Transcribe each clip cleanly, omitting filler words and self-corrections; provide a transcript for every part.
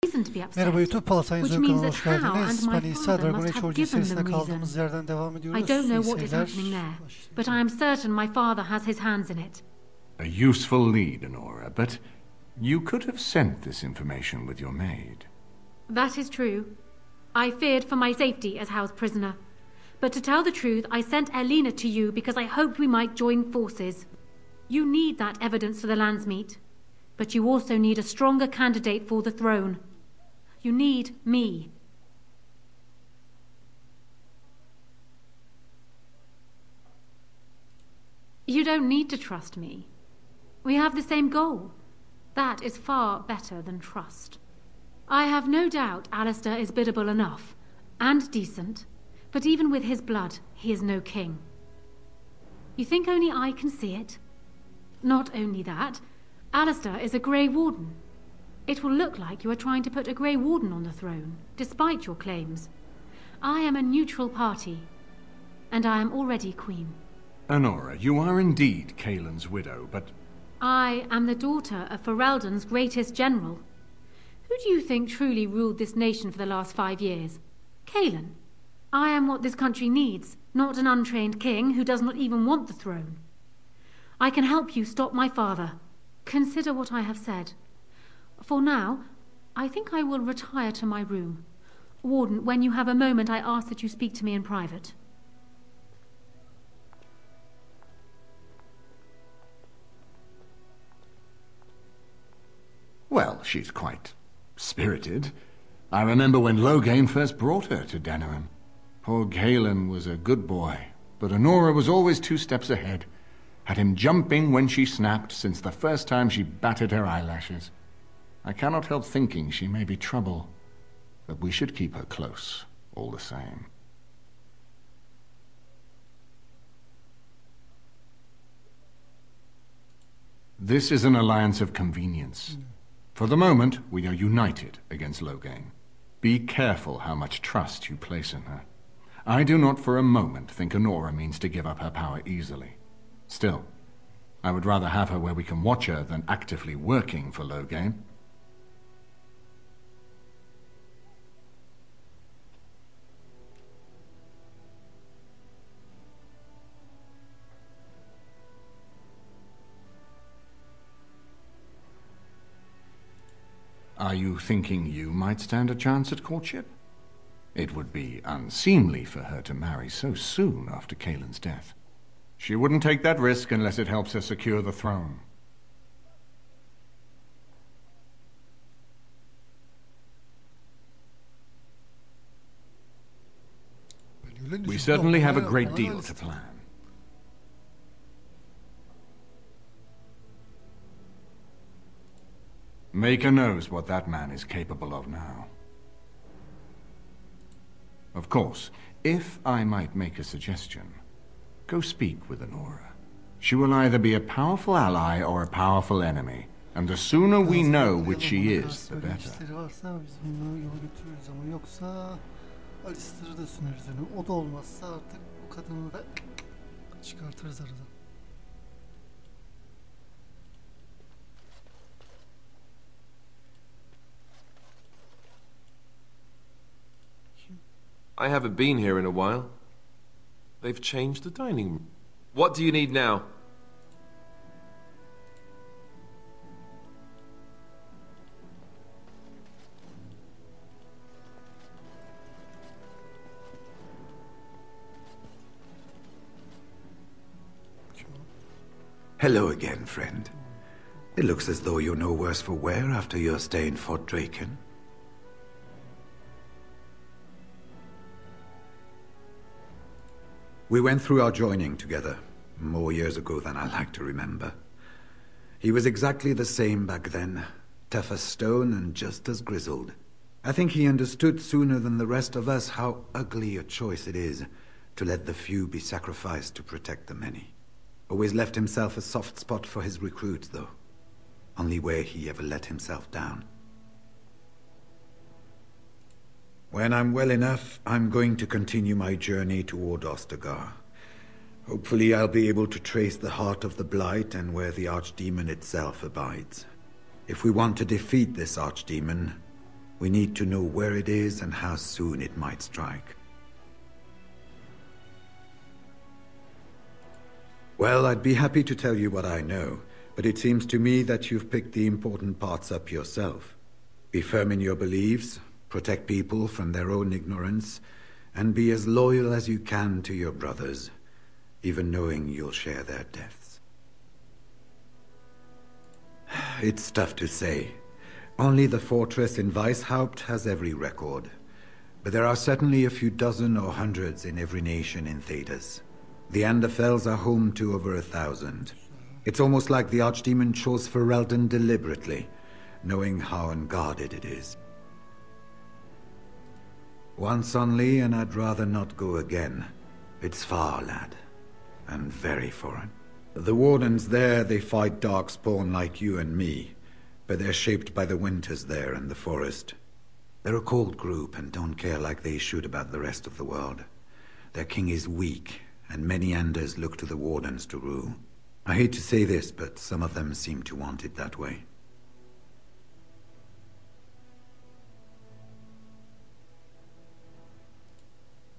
Merhaba YouTube, ALSENYAZ Oyun kanalına hoş geldiniz. Ben İsa, Dragon Age Origin serisine kaldığımız yerden devam ediyoruz. I don't know what is happening there, but I am certain my father has his hands in it. A useful lead, Honora, but you could have sent this information with your maid. That is true. I feared for my safety as house prisoner. But to tell the truth, I sent Elena to you because I hoped we might join forces. You need that evidence for the Landsmeet, but you also need a stronger candidate for the throne. You need me. You don't need to trust me. We have the same goal. That is far better than trust. I have no doubt Alistair is biddable enough, and decent, but even with his blood, he is no king. You think only I can see it? Not only that, Alistair is a Grey Warden. It will look like you are trying to put a Grey Warden on the throne, despite your claims. I am a neutral party, and I am already queen. Honora, you are indeed Kaelin's widow, but... I am the daughter of Ferelden's greatest general. Who do you think truly ruled this nation for the last 5 years? Kaelin. I am what this country needs, not an untrained king who does not even want the throne. I can help you stop my father. Consider what I have said. For now, I think I will retire to my room. Warden, when you have a moment, I ask that you speak to me in private. Well, she's quite spirited. I remember when Loghain first brought her to DENERİM. Poor Kaelin was a good boy, but Honora was always 2 steps ahead. Had him jumping when she snapped since the first time she batted her eyelashes. I cannot help thinking she may be trouble, but we should keep her close, all the same. This is an alliance of convenience. For the moment, we are united against Loghain. Be careful how much trust you place in her. I do not for a moment think Honora means to give up her power easily. Still, I would rather have her where we can watch her than actively working for Loghain. Are you thinking you might stand a chance at courtship? It would be unseemly for her to marry so soon after Kaelin's death. She wouldn't take that risk unless it helps her secure the throne. We certainly have a great deal to plan. Maker knows what that man is capable of now. Of course, if I might make a suggestion, go speak with Honora. She will either be a powerful ally or a powerful enemy, and the sooner we know which she is, the better. I haven't been here in a while. They've changed the dining room. What do you need now? Hello again, friend. It looks as though you're no worse for wear after your stay in Fort Draken. We went through our joining together, more years ago than I like to remember. He was exactly the same back then, tough as stone and just as grizzled. I think he understood sooner than the rest of us how ugly a choice it is to let the few be sacrificed to protect the many. Always left himself a soft spot for his recruits, though. Only where he ever let himself down. When I'm well enough, I'm going to continue my journey toward Ostagar. Hopefully I'll be able to trace the heart of the Blight and where the Archdemon itself abides. If we want to defeat this Archdemon, We need to know where it is and how soon it might strike. Well, I'd be happy to tell you what I know, but it seems to me that you've picked the important parts up yourself. Be firm in your beliefs, protect people from their own ignorance, and be as loyal as you can to your brothers, even knowing you'll share their deaths. It's tough to say. Only the fortress in Weishaupt has every record, but there are certainly a few dozen or hundreds in every nation in Thedas. The Anderfells are home to over 1,000. It's almost like the Archdemon chose Ferelden deliberately, knowing how unguarded it is. Once only, and I'd rather not go again. It's far, lad, and very foreign. The Wardens there, they fight Darkspawn like you and me, but they're shaped by the winters there in the forest. They're a cold group and don't care like they should about the rest of the world. Their king is weak, and many Anders look to the Wardens to rule. I hate to say this, but some of them seem to want it that way.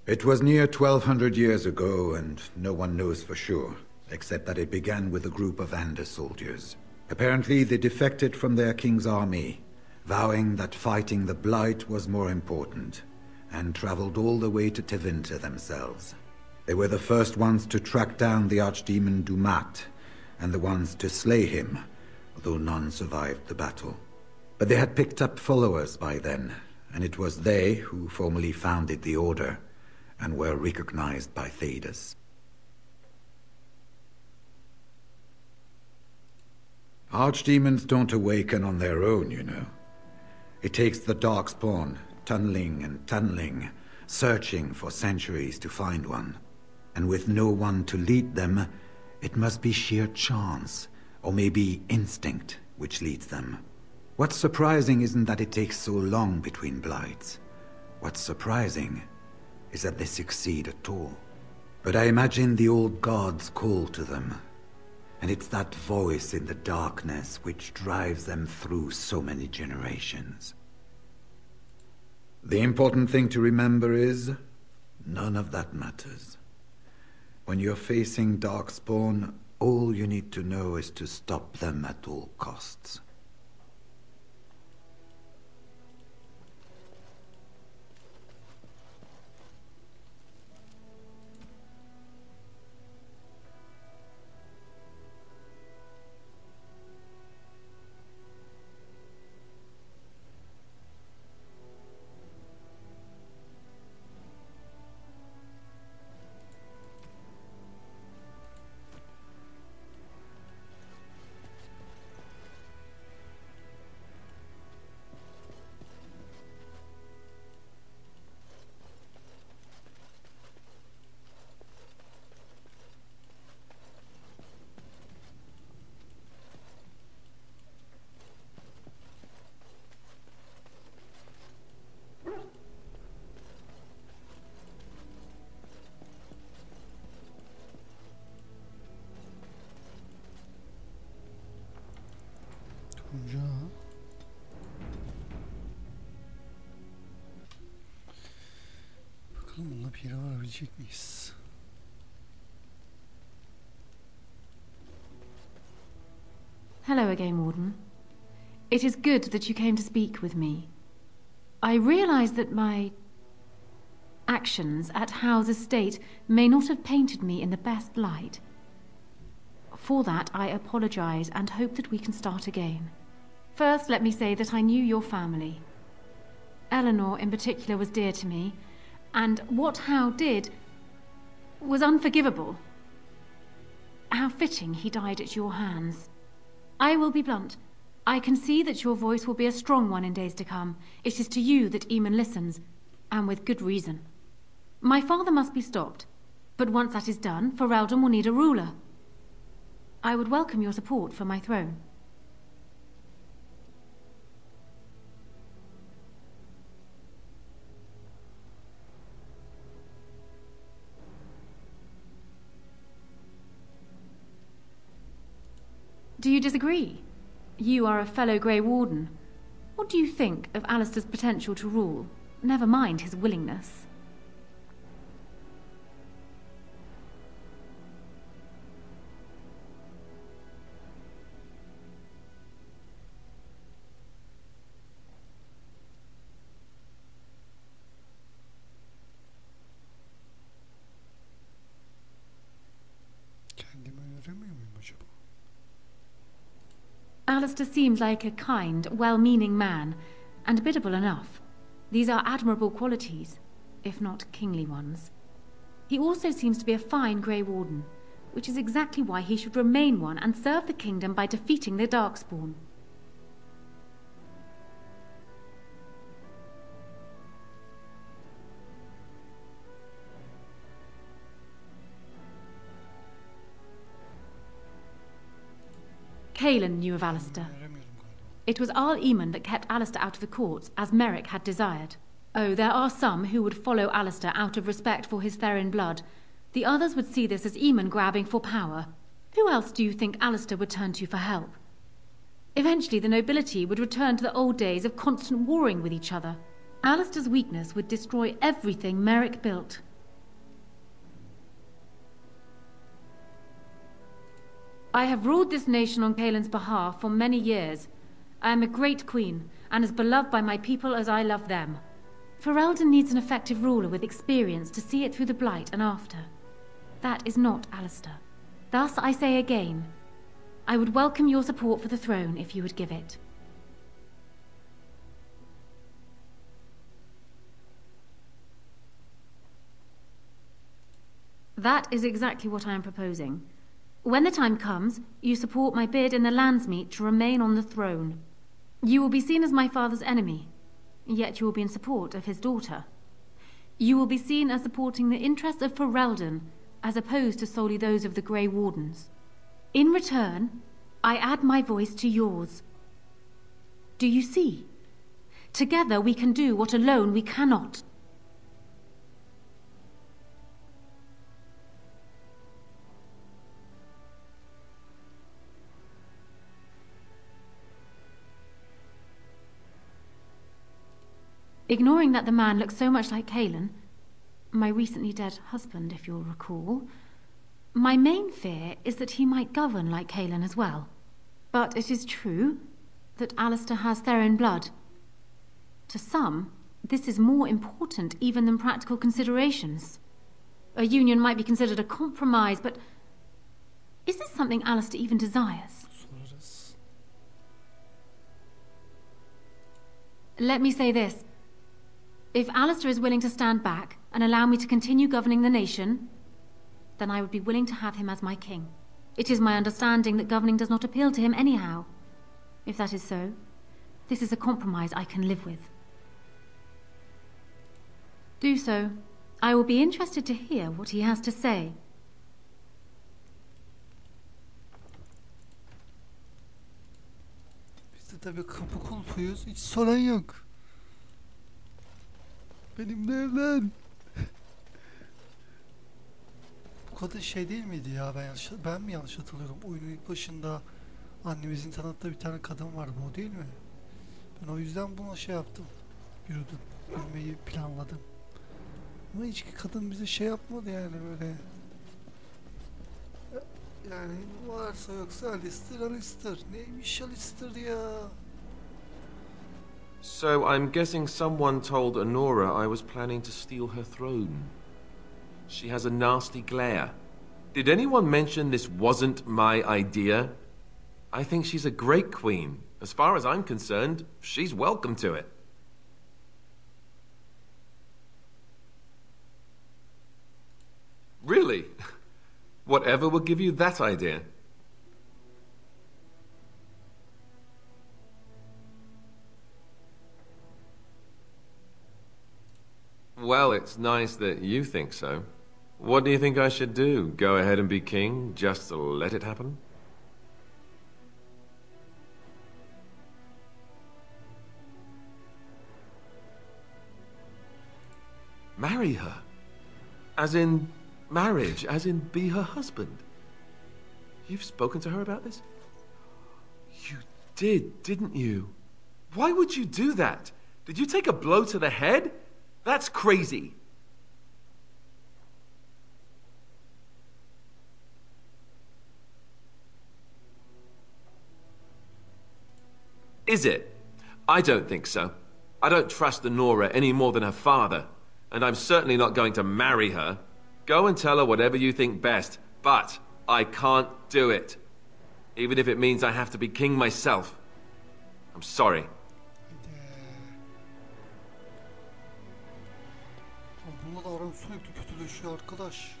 It was near 1,200 years ago, and no one knows for sure, except that it began with a group of Ander soldiers. Apparently, they defected from their king's army, vowing that fighting the Blight was more important, and traveled all the way to Tevinter themselves. They were the first ones to track down the Archdemon Dumat, and the ones to slay him, although none survived the battle. But they had picked up followers by then, and it was they who formally founded the Order, and were recognized by Thedas. Archdemons don't awaken on their own, you know. It takes the Darkspawn, tunneling and tunneling, searching for centuries to find one. And with no one to lead them, it must be sheer chance, or maybe instinct, which leads them. What's surprising isn't that it takes so long between blights. What's surprising is that they succeed at all. But I imagine the old gods call to them, and it's that voice in the darkness which drives them through so many generations. The important thing to remember is, none of that matters. When you're facing Darkspawn, all you need to know is to stop them at all costs. Bakalım bununla bir yere varabilecek miyiz? Hello again, Warden. It is good that you came to speak with me. I realize that my actions at Howe's estate may not have painted me in the best light. For that, I apologize and hope that we can start again. First, let me say that I knew your family. Eleanor, in particular, was dear to me, and what Howe did was unforgivable. How fitting he died at your hands. I will be blunt. I can see that your voice will be a strong one in days to come. It is to you that Eamon listens, and with good reason. My father must be stopped, but once that is done, Ferelden will need a ruler. I would welcome your support for my throne. Do you disagree? You are a fellow Grey Warden. Or What do you think of Alistair's potential to rule? Never mind his willingness. Alistair seems like a kind, well-meaning man, and biddable enough. These are admirable qualities, if not kingly ones. He also seems to be a fine Grey Warden, which is exactly why he should remain one and serve the kingdom by defeating the Darkspawn. Kaelin knew of Alistair. It was Al-Eamon that kept Alistair out of the courts, as Merrick had desired. Oh, there are some who would follow Alistair out of respect for his Therin blood. The others would see this as Eamon grabbing for power. Who else do you think Alistair would turn to for help? Eventually, the nobility would return to the old days of constant warring with each other. Alistair's weakness would destroy everything Merrick built. I have ruled this nation on Kaelin's behalf for many years. I am a great queen, and as beloved by my people as I love them. Ferelden needs an effective ruler with experience to see it through the Blight and after. That is not Alistair. Thus I say again, I would welcome your support for the throne if you would give it. That is exactly what I am proposing. When the time comes, you support my bid in the Landsmeet to remain on the throne. You will be seen as my father's enemy, yet you will be in support of his daughter. You will be seen as supporting the interests of Ferelden, as opposed to solely those of the Grey Wardens. In return, I add my voice to yours. Do you see? Together we can do what alone we cannot. Ignoring that the man looks so much like Kaelin, my recently dead husband, if you'll recall, my main fear is that he might govern like Kaelin as well. But it is true that Alistair has Therin blood. To some, this is more important even than practical considerations. A union might be considered a compromise, but is this something Alistair even desires? Let me say this. If Alistair is willing to stand back and allow me to continue governing the nation, then I would be willing to have him as my king. It is my understanding that governing does not appeal to him anyhow. If that is so, this is a compromise I can live with. Do so. I will be interested to hear what he has to say. Biz de tabii kapı kulpuyuz. Hiç soran yok. Benimle evlen. Bu kadın şey değil miydi ya? Ben mi yanlış hatırlıyorum? Oyunun ilk başında annemizin tanıttığı bir tane kadın vardı. O değil mi? Ben o yüzden buna şey yaptım. Yürümeyi planladım. Ama hiç kadın bize şey yapmadı yani böyle. Yani varsa yoksa Alistair. Neymiş Alistair ya? So, I'm guessing someone told Honora I was planning to steal her throne. She has a nasty glare. Did anyone mention this wasn't my idea? I think she's a great queen. As far as I'm concerned, she's welcome to it. Really? Whatever will give you that idea? Well, it's nice that you think so. What do you think I should do? Go ahead and be king, just to let it happen? Marry her? As in marriage, as in be her husband? You've spoken to her about this? You did, didn't you? Why would you do that? Did you take a blow to the head? That's crazy. Is it? I don't think so. I don't trust Honora any more than her father, and I'm certainly not going to marry her. Go and tell her whatever you think best, but I can't do it. Even if it means I have to be king myself. I'm sorry. Bununla da aram sürekli kötüleşiyor arkadaş.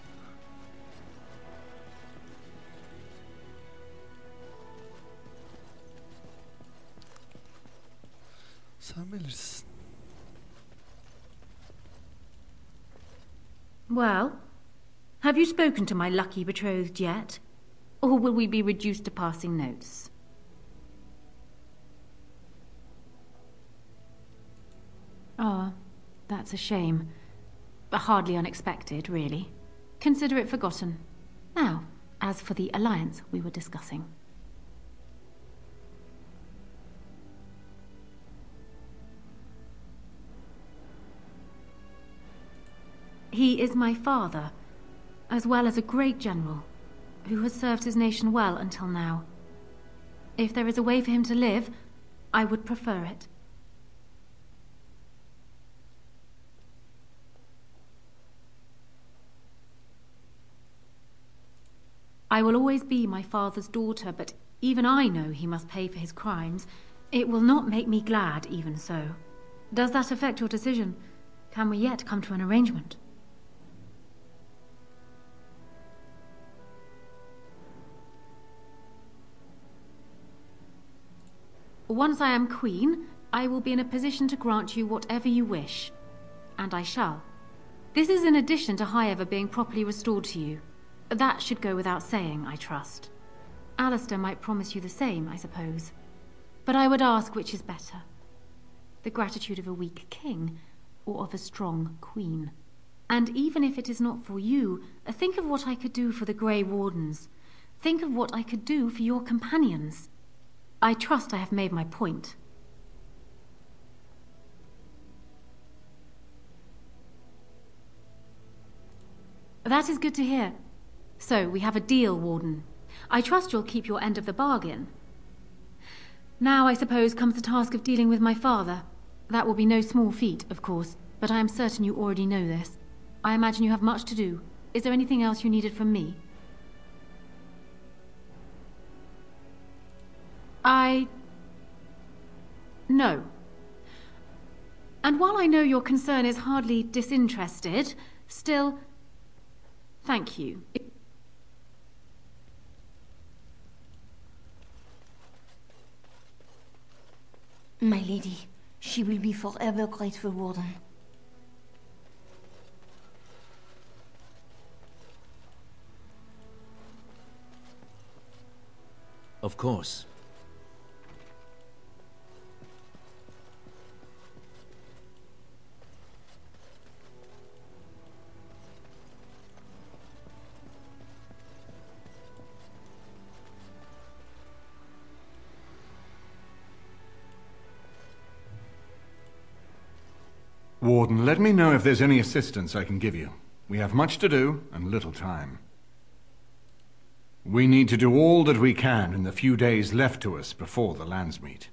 Sen bilirsin. Well, have you spoken to my lucky betrothed yet? Or will we be reduced to passing notes? Oh, that's a shame. But hardly unexpected, really. Consider it forgotten. Now, as for the alliance we were discussing. He is my father, as well as a great general, who has served his nation well until now. If there is a way for him to live, I would prefer it. I will always be my father's daughter, but even I know he must pay for his crimes. It will not make me glad, even so. Does that affect your decision? Can we yet come to an arrangement? Once I am queen, I will be in a position to grant you whatever you wish. And I shall. This is in addition to Highever being properly restored to you. That should go without saying, I trust. Alistair might promise you the same, I suppose. But I would ask which is better. The gratitude of a weak king, or of a strong queen. And even if it is not for you, think of what I could do for the Grey Wardens. Think of what I could do for your companions. I trust I have made my point. That is good to hear. So, we have a deal, Warden. I trust you'll keep your end of the bargain. Now, I suppose, comes the task of dealing with my father. That will be no small feat, of course, but I am certain you already know this. I imagine you have much to do. Is there anything else you needed from me? No. And while I know your concern is hardly disinterested, still, thank you. My lady, she will be forever grateful, Warden. Of course. Warden, let me know if there's any assistance I can give you. We have much to do and little time. We need to do all that we can in the few days left to us before the lands meet.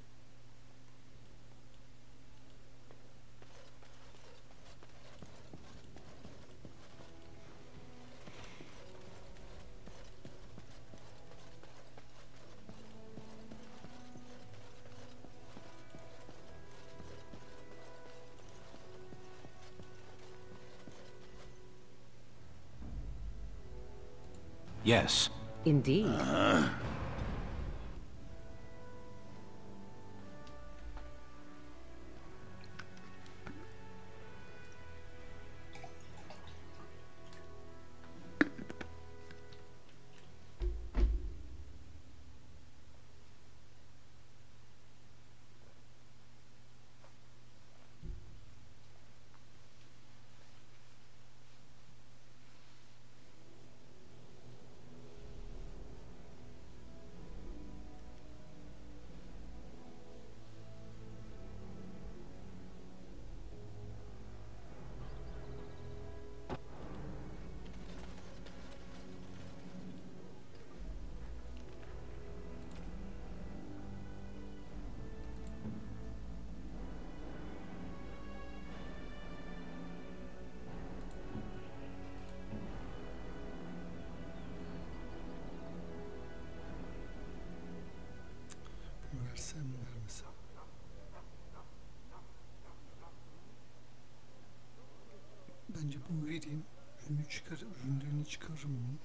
Yes. Indeed. Bence bunu vereyim. Ürünlerini çıkarırım bunun.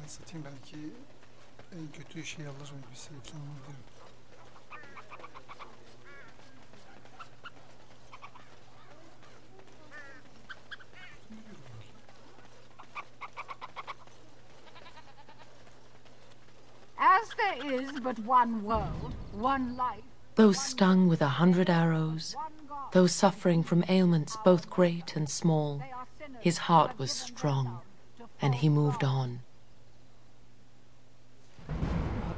Satayım, belki en kötü şey alırım, bir şey alabilirim. As there is but one world, one life. Those stung with 100 arrows, those suffering from ailments both great and small, his heart was strong, and he moved on.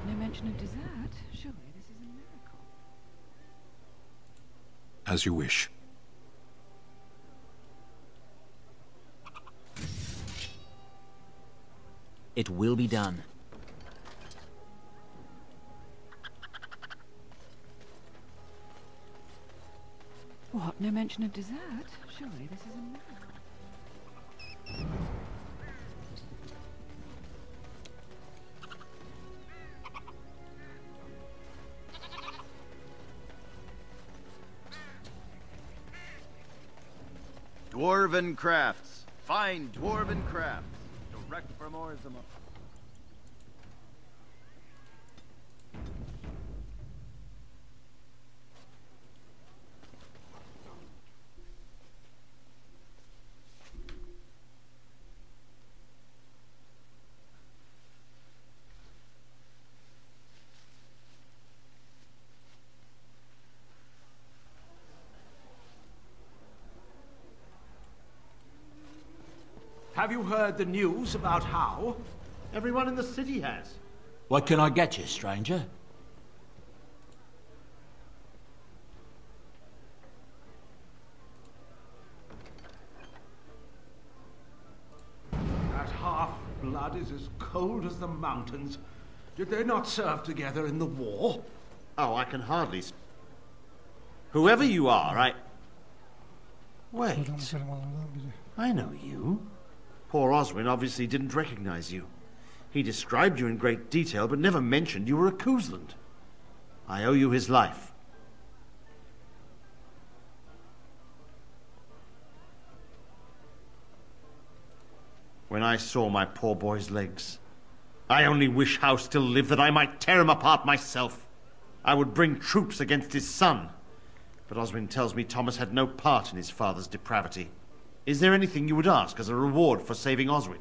No mention of dessert. Surely this is a miracle. As you wish. It will be done. What? No mention of dessert? Surely this is a miracle. Dwarven crafts. Fine dwarven crafts. Direct from Orzama. Have you heard the news about how? Everyone in the city has. What can I get you, stranger? That half-blood is as cold as the mountains. Did they not serve together in the war? Oh, I can hardly... Whoever you are, Wait. I know you. Poor Oswin obviously didn't recognize you. He described you in great detail, but never mentioned you were a Koosland. I owe you his life. When I saw my poor boy's legs, I only wish Howe still lived that I might tear him apart myself. I would bring troops against his son. But Oswin tells me Thomas had no part in his father's depravity. Is there anything you would ask as a reward for saving Oswin?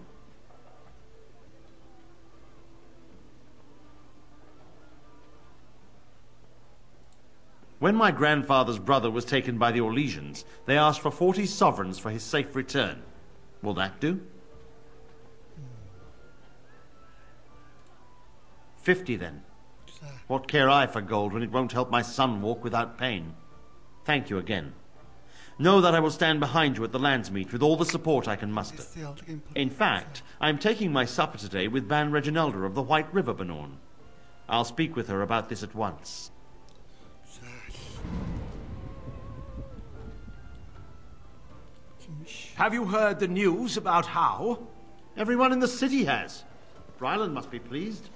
When my grandfather's brother was taken by the Orlesians, they asked for 40 sovereigns for his safe return. Will that do? 50 then. What care I for gold when it won't help my son walk without pain? Thank you again. Know that I will stand behind you at the Landsmeet with all the support I can muster. In fact, I am taking my supper today with Ban Reginalda of the White River, Benorn. I'll speak with her about this at once. Have you heard the news about how? Everyone in the city has. Ryland must be pleased.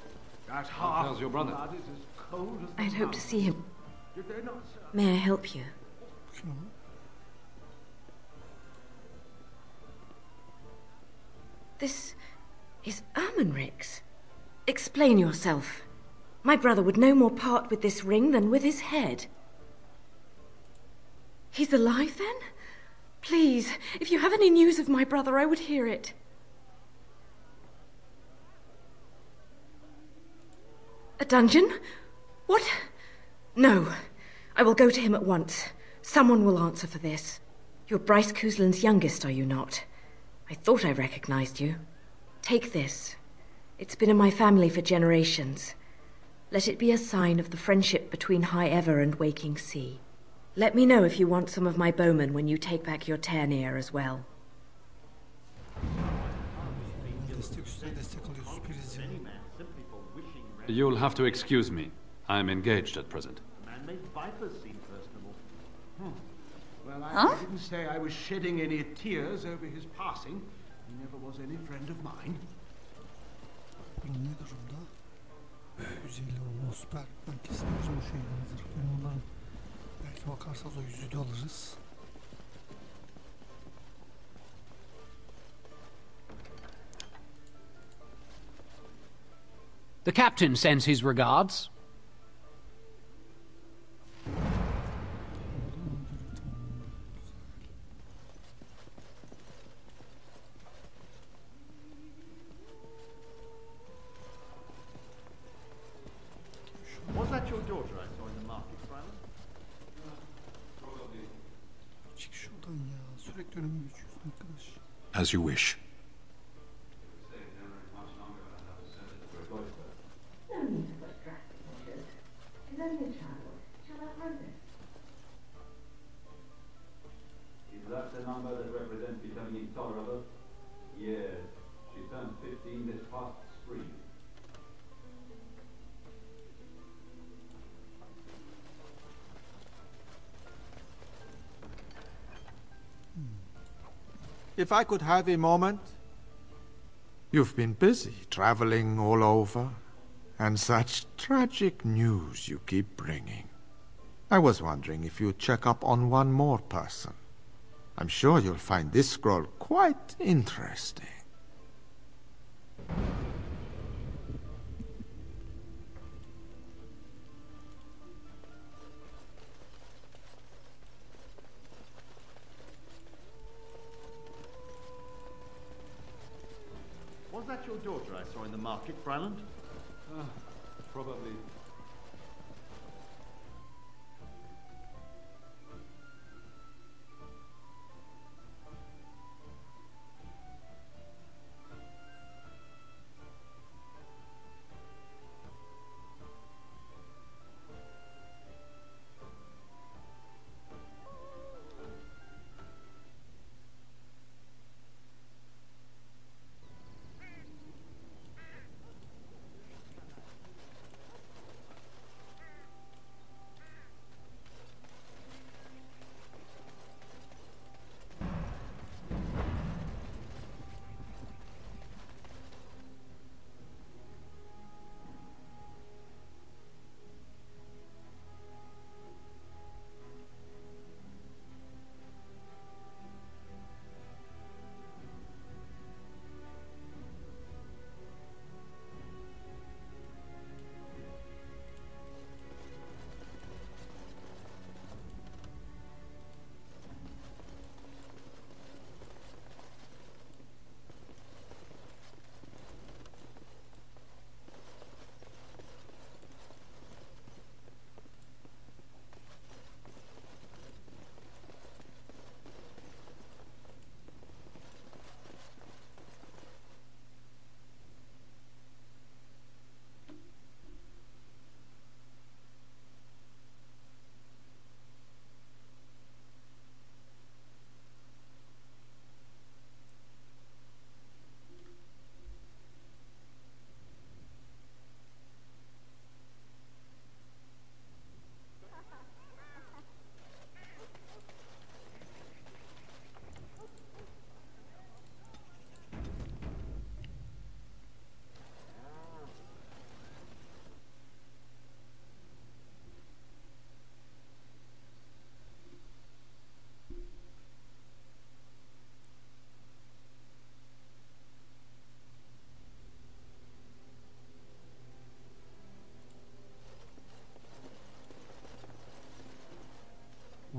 That half your brother is as cold as the I'd hoped to see him. Did they not serve? May I help you? This is Ermenric's. Explain yourself. My brother would no more part with this ring than with his head. He's alive then? Please, if you have any news of my brother, I would hear it. A dungeon? What? No. I will go to him at once. Someone will answer for this. You're Bryce Cousland's youngest, are you not? I thought I recognized you. Take this. It's been in my family for generations. Let it be a sign of the friendship between High Ever and Waking Sea. Let me know if you want some of my bowmen when you take back your Ternir as well. You'll have to excuse me. I'm engaged at present. Well, I didn't say I was shedding any tears over his passing. He never was any friend of mine. Ne durumda? 150 olma süper. Ben kesinlikle o şeyle hazır. Ben onların belki bakarsanız o 100'ü de alırız. The captain sends his regards. Was that your daughter I saw in the market, Brandon? Çık şuradan ya. Sürekli önüme geçiyorsun arkadaş. As you wish. Is that the number that represents becoming intolerable? Yes. She turned 15 this past spring. If I could have a moment. You've been busy traveling all over, and such tragic news you keep bringing. I was wondering if you'd check up on one more person. I'm sure you'll find this scroll quite interesting. Was that your daughter I saw in the market, Bryland? Probably.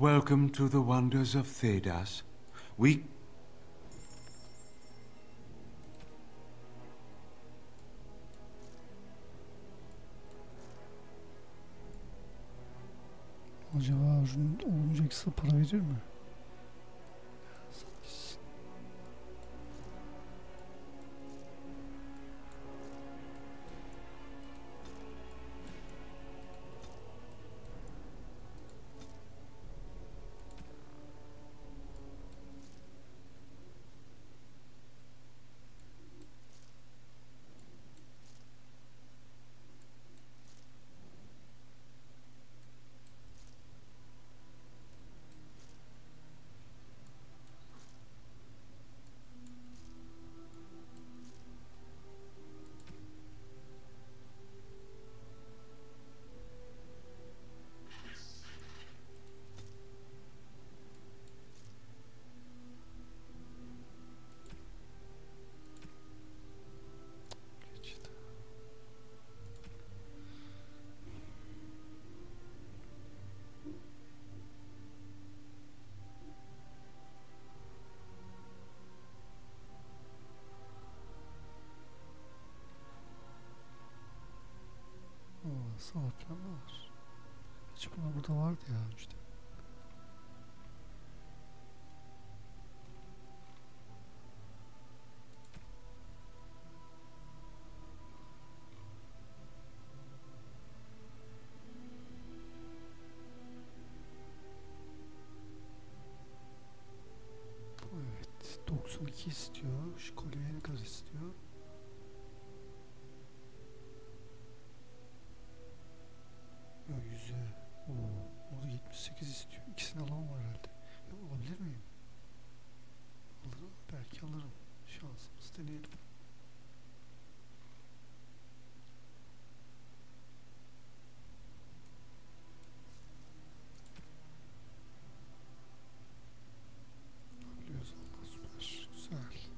Welcome to the wonders of Thedas. We... Acaba olunca ekstra para verir mi? Saat falan da var. Hiç buna burada vardı ya işte. Evet, 92 istiyor. Şu kolye ne kadar istiyor? Ya 100'e. O da 78 istiyor. İkisini alamam herhalde. Ya alabilir miyim? Alırım. Belki alırım. Şansımız deneyelim. Alıyoruz. Allah süper. Güzel.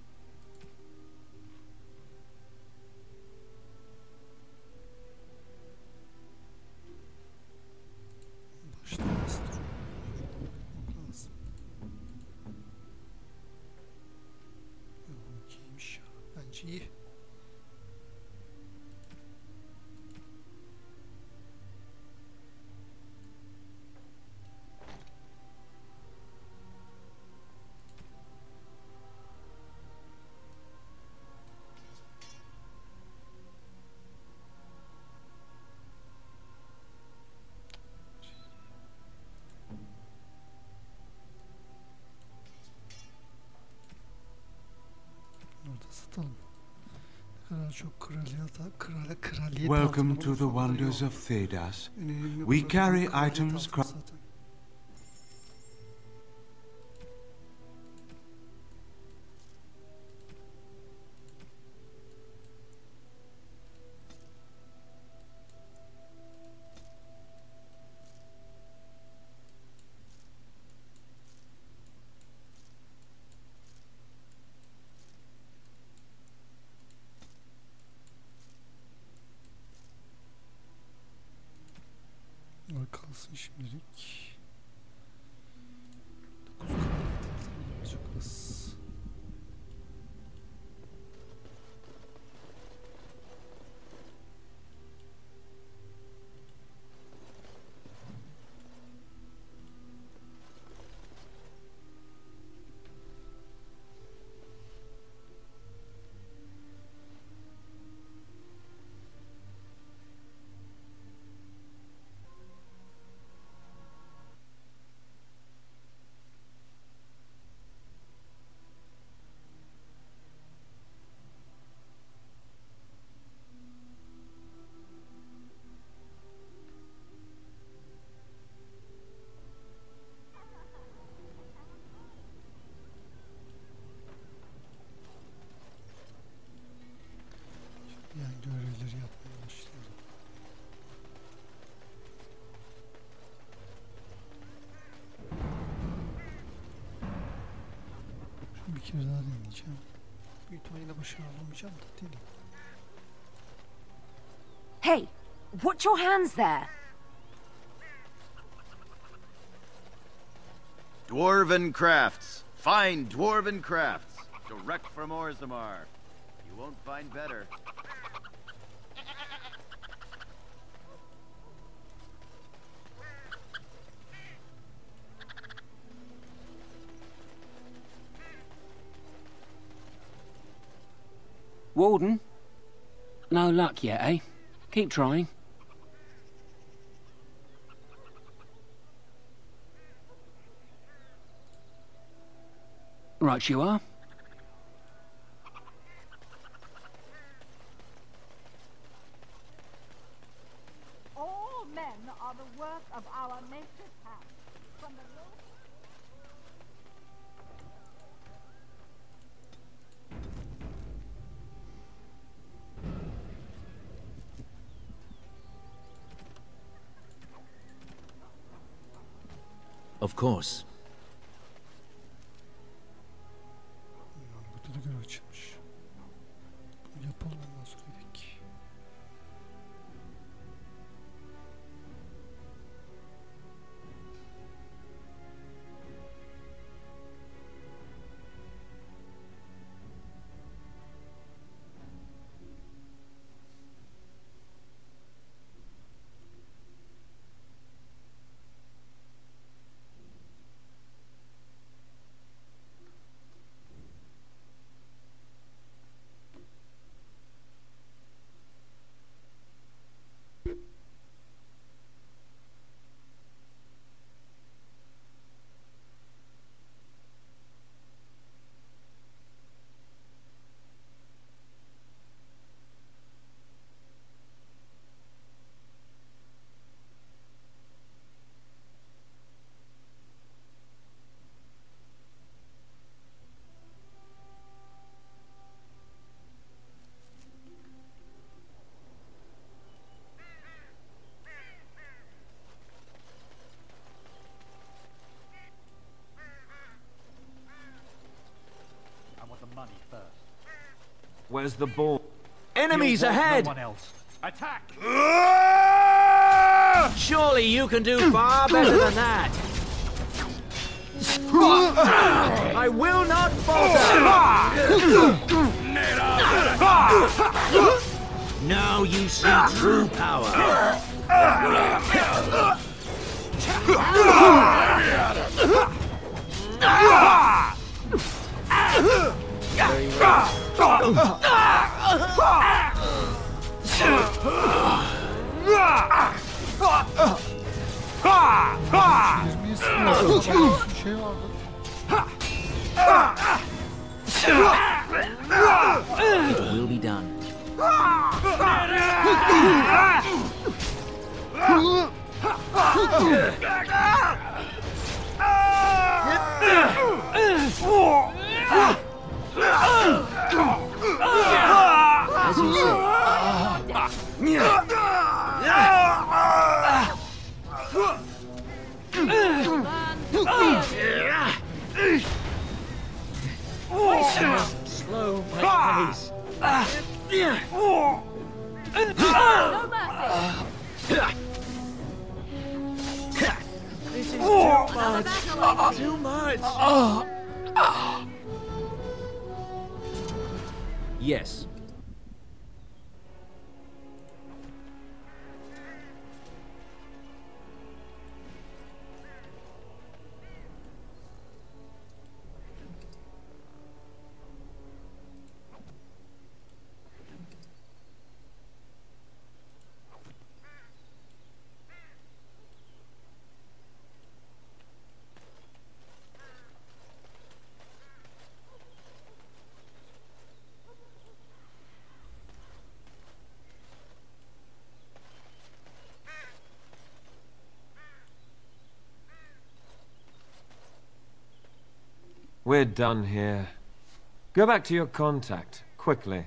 Bence iyi. Satalım. Ne kadar çok kraliyet Welcome to the wonders of Thedas. We carry items. Kalsın şimdilik. 9 kraliyet çok az. Yani görevleri yapmaya başlayalım. Şunu bir kere daha deneyeceğim. Büyük ihtimalle başarılı olmayacağım da değil. Hey, watch your hands there. Dwarven crafts. Fine dwarven crafts. Direct from Orzammar. You won't find better. Warden? No luck yet, eh? Keep trying. Right you are. All men are the work of our nature's hand. From the low Of course. Burada da görev açılmış. Bunu yapalım ondan sonra gidelim. Where's the ball? Enemies ahead! No one else. Attack! Surely you can do far better than that. I will not falter. Now you see true power. Very well. It will be done. As you say. Slow my pace. This is too much. Yes. We're done here. Go back to your contact, quickly.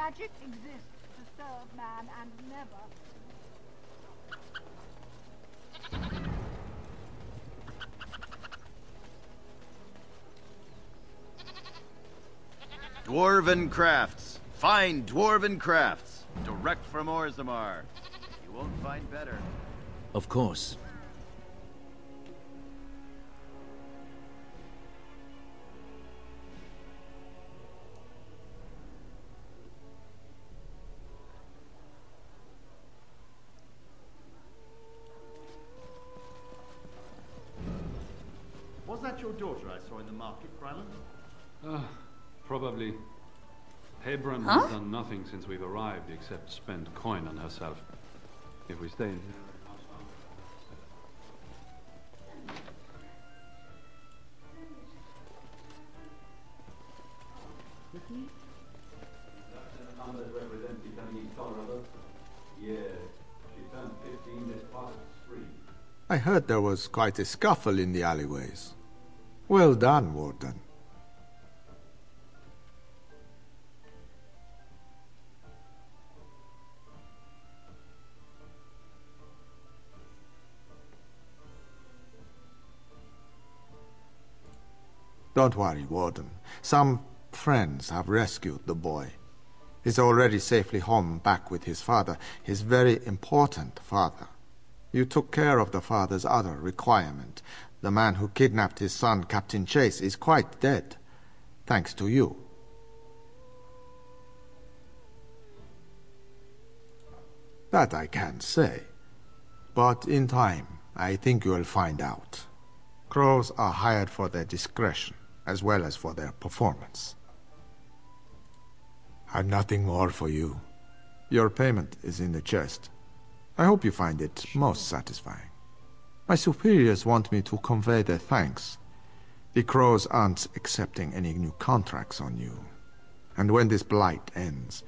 Magic exists to serve man and never. Dwarven crafts. Find dwarven crafts. Direct from Orzammar. You won't find better. Of course. Was that your daughter I saw in the market, Ryland? Probably. Hebron has done nothing since we've arrived except spend coin on herself. If we stay in here... Numbers represent becoming intolerable. Yes, she turned 15 this past spring. I heard there was quite a scuffle in the alleyways. Well done, Warden. Don't worry, Warden. Some friends have rescued the boy. He's already safely home back with his father, his very important father. You took care of the father's other requirement. The man who kidnapped his son, Captain Chase, is quite dead, thanks to you. That I can't say. But in time, I think you'll find out. Crows are hired for their discretion, as well as for their performance. I've nothing more for you. Your payment is in the chest. I hope you find it most satisfying. My superiors want me to convey their thanks. The Crows aren't accepting any new contracts on you. And when this blight ends,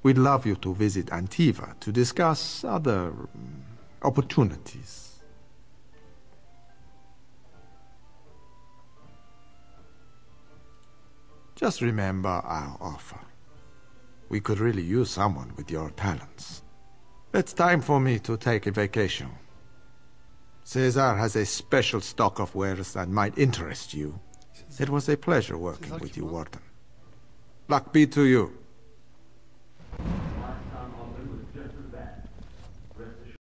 we'd love you to visit Antiva to discuss other opportunities. Just remember our offer. We could really use someone with your talents. It's time for me to take a vacation. Caesar has a special stock of wares that might interest you. It was a pleasure working with you, Warden. Luck be to you.